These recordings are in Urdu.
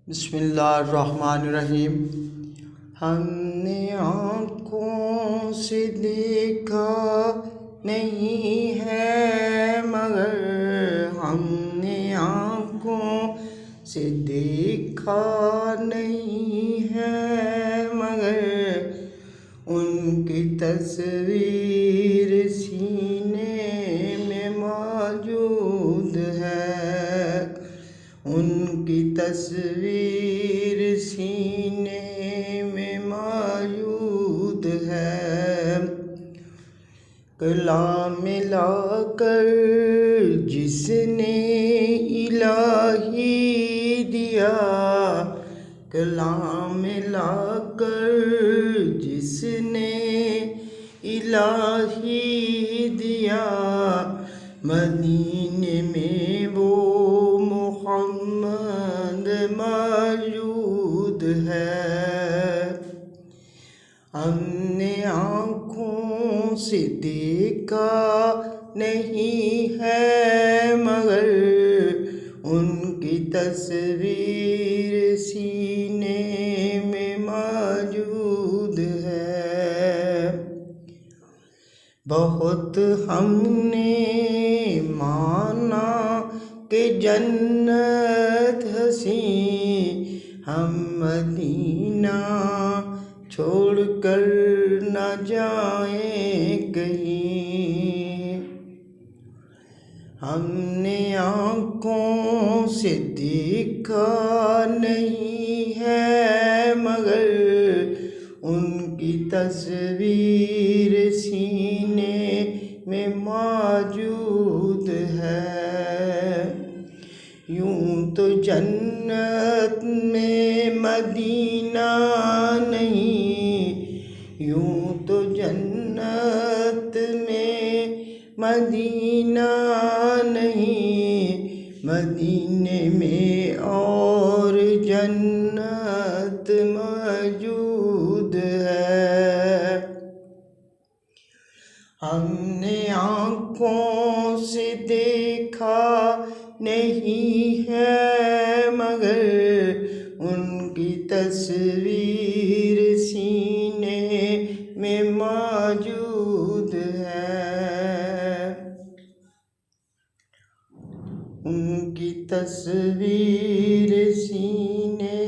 بسم اللہ الرحمن الرحیم۔ ہم نے آنکھوں سے دیکھا نہیں ہے مگر ہم نے آنکھوں سے دیکھا نہیں ہے مگر ان کی تصویر سینے میں موجود ہے، ان کی تصویر سینے میں موجود ہے۔ کلام لا کر جس نے الہی دیا، کلام لا کر جس نے الہی دیا، مدینے میں وہ محمد موجود ہے۔ ہم نے آنکھوں سے دیکھا نہیں ہے مگر ان کی تصویر سینے میں موجود ہے۔ بہت ہم نے مانا کہ جنت ہنسی، ہم مدینہ چھوڑ کر نہ جائیں کہیں۔ ہم نے آنکھوں سے دیکھا نہیں ہے مگر ان کی تصویر سینے میں موجود ہے۔ یوں تو جنت میں مدینہ نہیں، یوں تو جنت میں مدینہ نہیں، مدینے میں اور جنت موجود ہے۔ ہم نے آنکھوں سے دیکھا نہیں ہے مگر ان کی تصویر سینے میں موجود ہے، ان کی تصویر سینے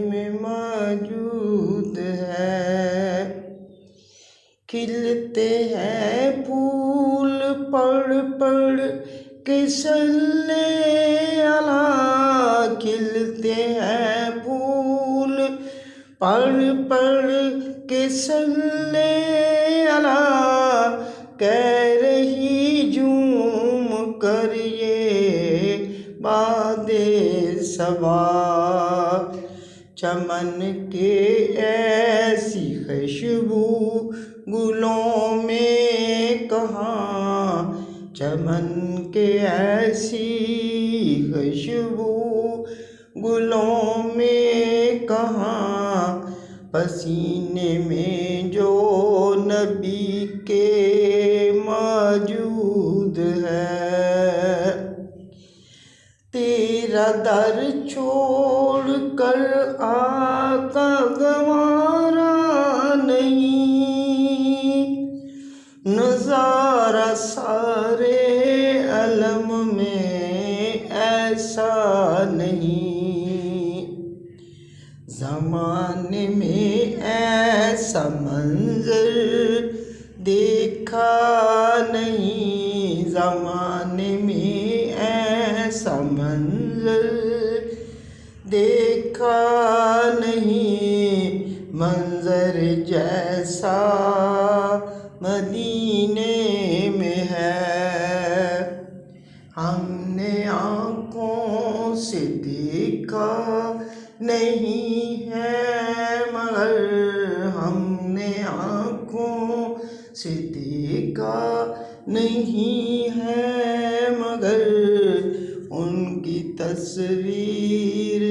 میں موجود ہے۔ کھلتے ہیں پھول پڑھ پڑھ کے صلی اللہ، کھلتے ہیں پھول پڑھ پڑھ کے صلی اللہ، کہہ رہی جھوم کر یہ باد صبا، چمن کے ایسی خوشبو گلوں میں کہاں، چمن کے ایسی خوشبو گلوں میں کہاں، پسینے میں جو نبی کے موجود ہے۔ تیرا در چھوڑ کر آقا گوارا نہیں، نظارہ سارے عالم میں ایسا نہیں، زمانے میں ایسا منظر دیکھا نہیں، زمانے میں ایسا منظر دیکھا نہیں، منظر جیسا مدینے میں ہے۔ ہم نے آنکھوں سے دیکھا نہیں ہے مگر ہم نے آنکھوں سے دیکھا نہیں ہے مگر ان کی تصویر